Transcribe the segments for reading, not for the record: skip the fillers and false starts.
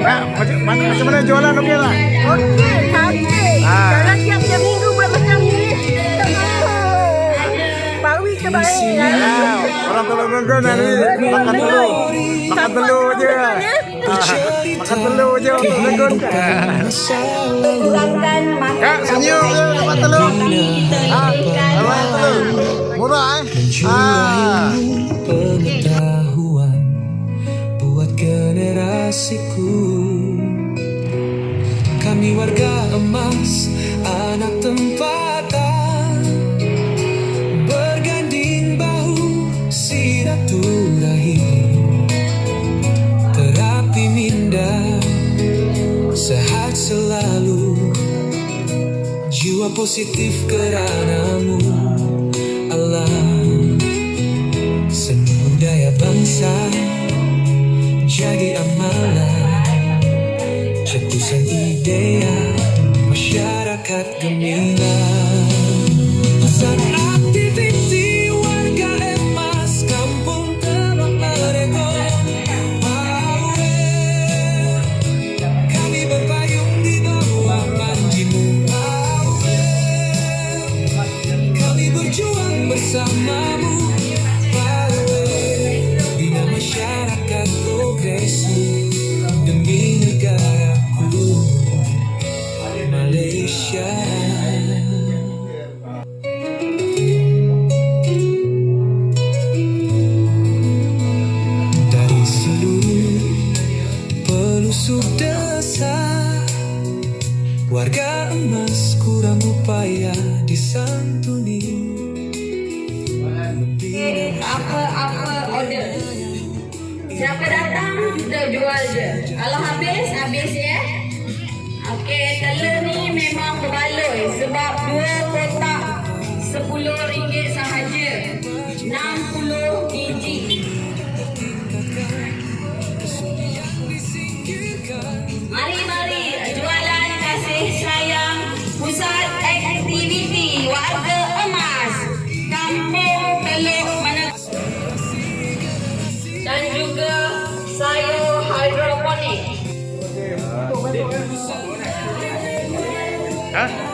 Macam mana jualan okey tak? Okey, cantik. Jangan tiap-tiap minggu buat macam ni. Bawi terbaik. Orang tolong-tolong nanti makan telur. Makan telur je. Makan telur je untuk legon. Kurangkan makan. Kak, senyum je makan telur. Makan telur. Murah Pengetahuan buat generasiku. Kami warga emas, anak tempatan, berganding bahu silaturahim. Terapi minda, sehat selalu, jiwa positif keranamu Allah. Seni budaya bangsa jadi amalan, cetusan idea masyarakat gemilang. Pesan aktiviti warga emas kampung Teluk Meregon. Power, kami berpayung di bawah panjimu. Power, kami berjuang bersamamu. Masyarakat progresif demi negaraku Malaysia. Dari seluruh pelosok desa, warga emas kurang upaya disantuni. Apa order? Siapa datang kita jual je. Kalau habis ya. Okey, telur ni memang berbaloi sebab 2 kotak RM10 sahaja. 60 biji. Mari jualan kasih sayang pusat aktiviti warga emas Kampung Teluk Meregon dan juga sayur hidroponik. Ada.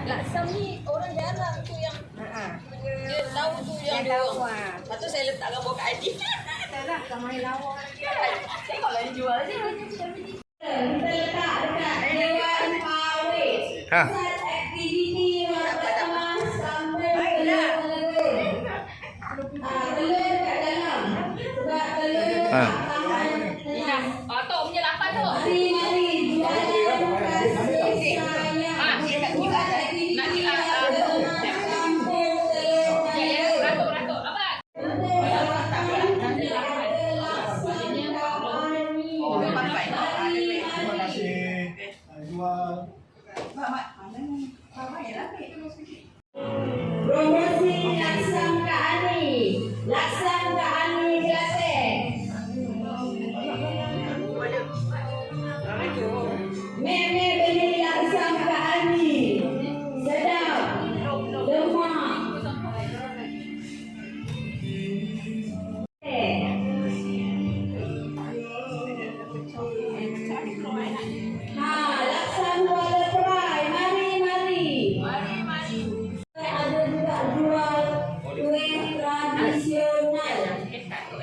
Laksam ni orang jarang tu yang dia tahu tu yang lawa. Lepas tu saya letak gambar kat ID. Tak lah, tak main lawa. Tengoklah dia jual je. Kita letak dekat Dewan Pawis. Pusat aktiviti warga emas Kampung Teluk Meregon. Telur kat dalam. Sebab telur Tok punya 8 tu. Mari jualan kasih sayang. Nak Promosi Laksam Kak Ani. Laksam Kak Ani Kelantan. Meme beli laksam Kak Ani. Sedap. Lemak. Laksam Kuala Perai. Mari. Ada juga jual kuih tradisional.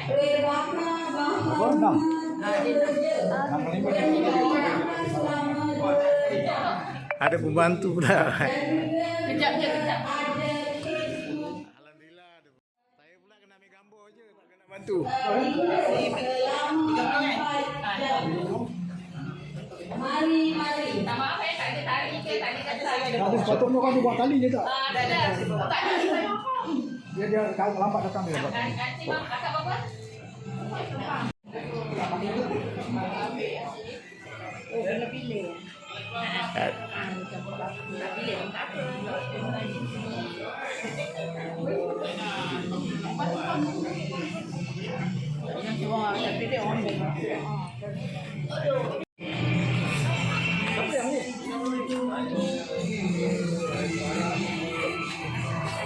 Kuih bakar. Ada pembantu pula. Kejap. Alhamdulillah. Saya pula kena ambil gambar je, tak kena bantu. Mari. Tak maaf tak ada tarik ke, tak ada kata. Ada sepatutnya kan dia buat tali je tak? Ada. Tak ada. Dia kalau lambat datang dia buat. Nanti mak kakak apa? Kena pilih.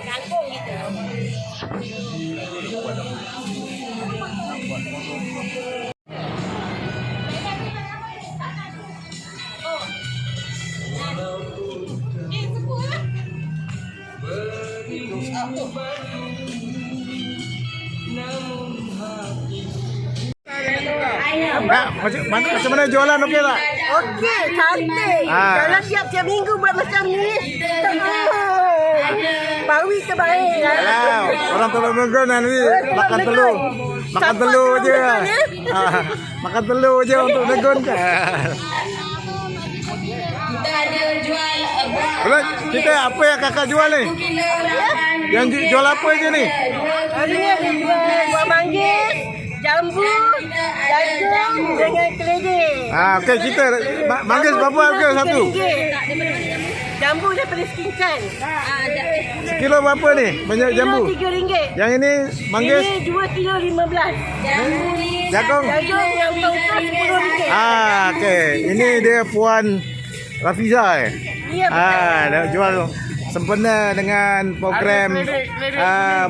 Kampung gitu. Macam mana jualan okey tak? Okey, cantik. Kalau tiap-tiap minggu buat macam ni, bawi terbaik. Alah, orang tolong nunggu nanti makan telur. Makan telur je. Makan telur je untuk negon kan. Kita ada jual Kalau kita apa yang kakak jual ni? Yang jual apa je ni? Hari ni ada jual buah manggis, jambu, jagung dengan keledek. Okey, kita manggis berapa harga satu? RM3. Jambu daripada Skincan. Sekilo berapa ni? Banyak jambu. RM3. Yang ini manggis? Ini 2 kilo 15. Jagung? Jagung yang tongkol RM10. Okey. Ini dia Puan Rafiza Ya, betul. Dia jual sempena dengan program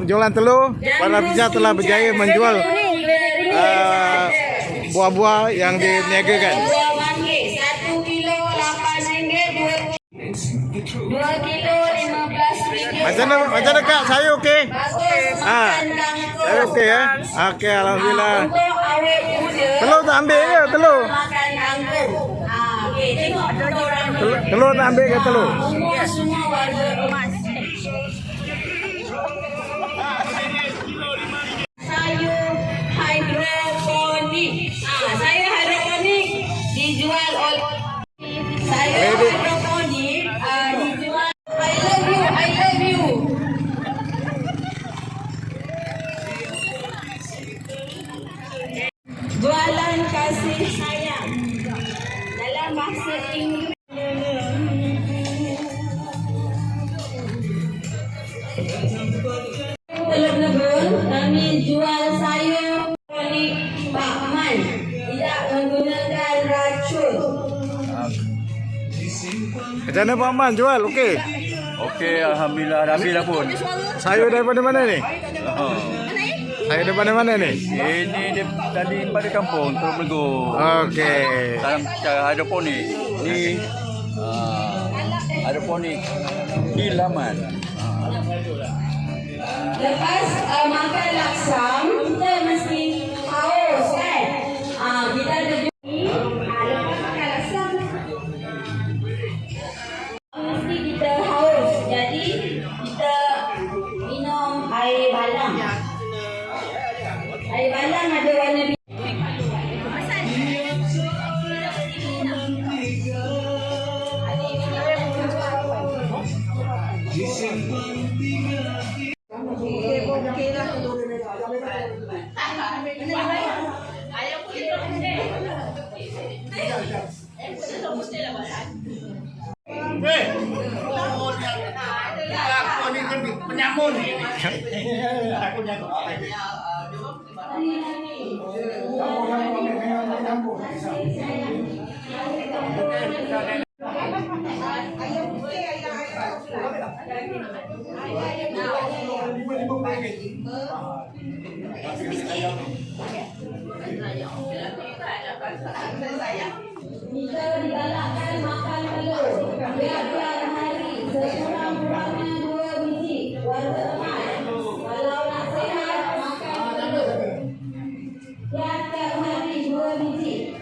jualan telur. Puan Rafiza telah berjaya menjual buah-buah yang diniagakan. buah manggis 1 kilo RM8, 2 kilo RM15. Macam mana Kak? Saya okey? Bagus. Saya okey ya? Okey, alhamdulillah. Untuk awet muda. Telur tak ambil ke telur? Makan anggur. Okey, tengok kita orang. Telur tak ambil ke telur? Umur semua warga emas. Sayur hidroponik. Sayur hidroponik dijual oleh sayur hidroponik dijual. I love you. Jualan kasih sayang dalam bahasa Inggeris. Teluk Nebun kami jual sayur hidroponik Pak Man, tidak menggunakan racun. Macam mana Pak Man jual? Okey. Okey, alhamdulillah dah habis dah pun. Sayur daripada mana ni? Sayur daripada mana ni? Ini dia tadi pada kampung Teluk Melego. Okey. Dalam cara hidroponik. Ni hidroponik di laman. Lepas makan laksam, kita mesti haus kan? Kita ada lepas makan laksam, mesti kita haus. Jadi kita minum air balang. Air balang ada warna biru. Ayam pun Kita digalakkan makan telur tiap-tiap hari sekurang-kurangnya 2 biji warga emas. Kalau nak sihat makan telur tiap-tiap hari 2 biji.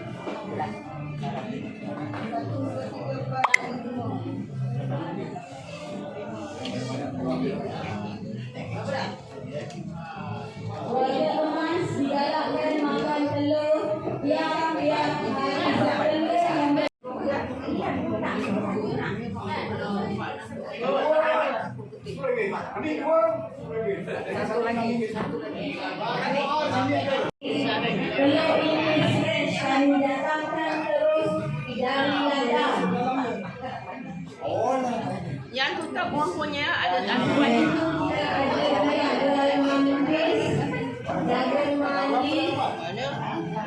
Warga emas digalakkan makan telur tiap-tiap hari. Telur ini fresh kami datangkan terus dari ladang. Yang tutup buah-buahnya ada Jagung manggis, jagung manggis.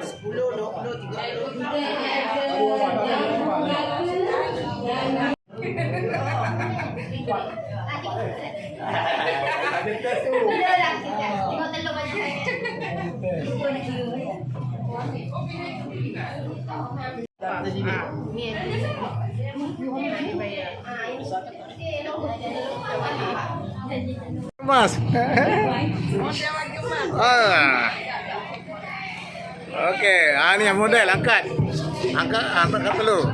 10, 20, 30. Kita ada jagung dan Mas. Okey, ni yang model angkat. Angkat telur.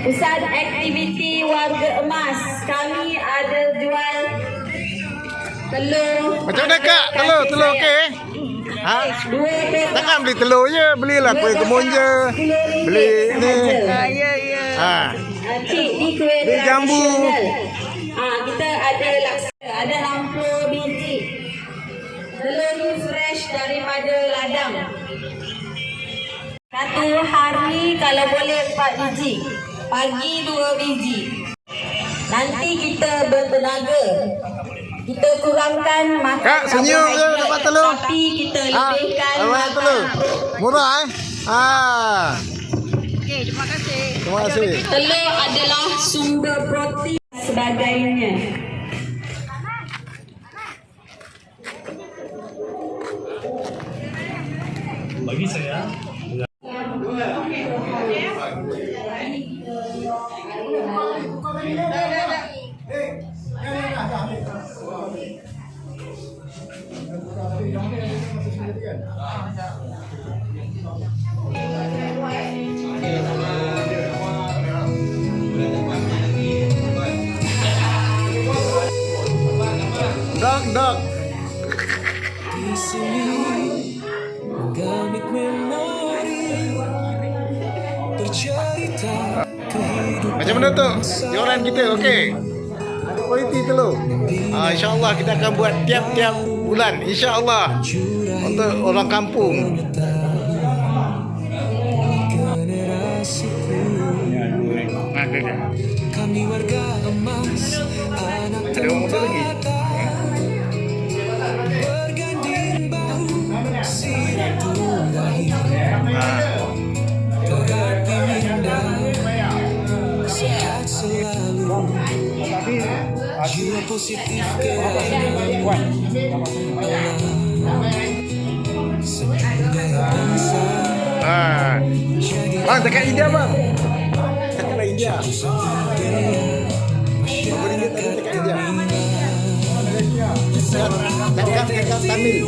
Pusat aktiviti warga emas. Kami ada jual telur. Macam mana kak? Telur okey? Ha? Takkan beli telur je, belilah kuih kemun je. Beli ni. Ha. Cik di kuih Di jambu. Kita ada laksa, ada 60 biji. Telur ni fresh daripada ladang. Satu hari kalau boleh 4 biji. Pagi 2 biji. Nanti kita bertenaga. Kita kurangkan makan Kak, senyum je dapat telur. tapi kita lebihkan dapat telur. Murah Okey, terima kasih. Terima kasih. Telur adalah sumber protein sebagainya. Bagi saya Dok. Di sini menggamit memori bercerita kehidupan. Macam mana tu? Joran kita okey. Ada kualiti telur. InsyaAllah kita akan buat tiap-tiap bulan. InsyaAllah. Untuk orang kampung. Kami warga emas, anak tempatan, berganding bahu, silaturahim, tegak indah, sehat selalu, jiwa positif kerana sebagai bangsa. Bang, dekat India bang. Dekat India. Dekat India. Dekat Tamil.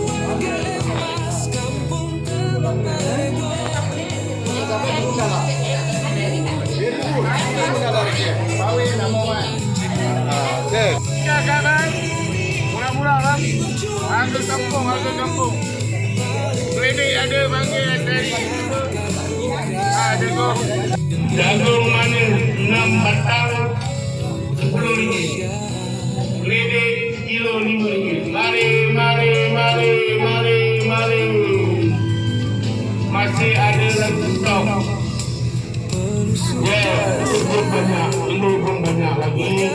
Okey. Sekarang murah-murah bang. Harga kampung. Kredit ada panggil dari ada lagi stok. Ya, itu pun banyak. Ini pun banyak lagi.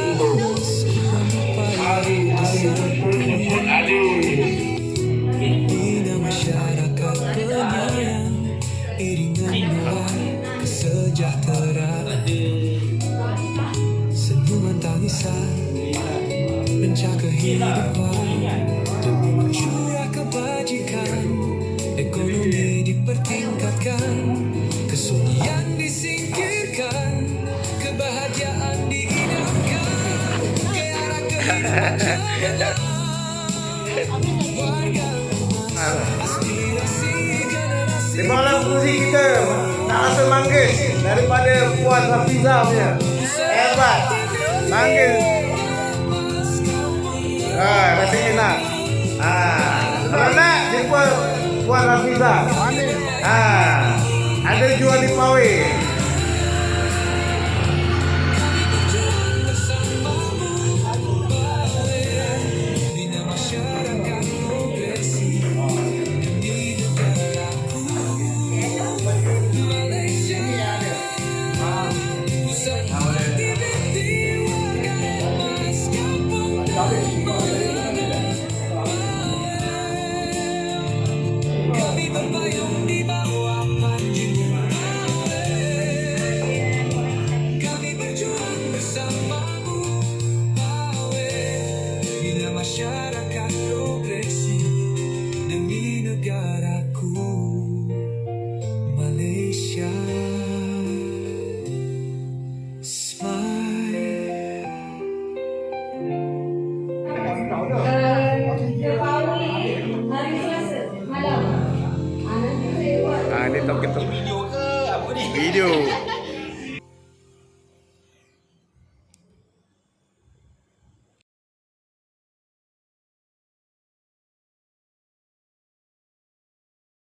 Hari-hari jemput adik. Bina masyarakat penyayang, iringan doa kesejahteraan, senyuman tangisan, menjaga kehidupan demi mencurah kebajikan, ekonomi dipertingkatkan, kesunyian disingkirkan, kebahagiaan diinapkan, ke arah kehidupan jalan. Terima kasih kursi kita nak rasa manggis daripada Puan Rafiza punya. Hebat. Manggis. Rasa enak. Kalau nak jumpa Puan Rafiza. Ada jual di Pawai.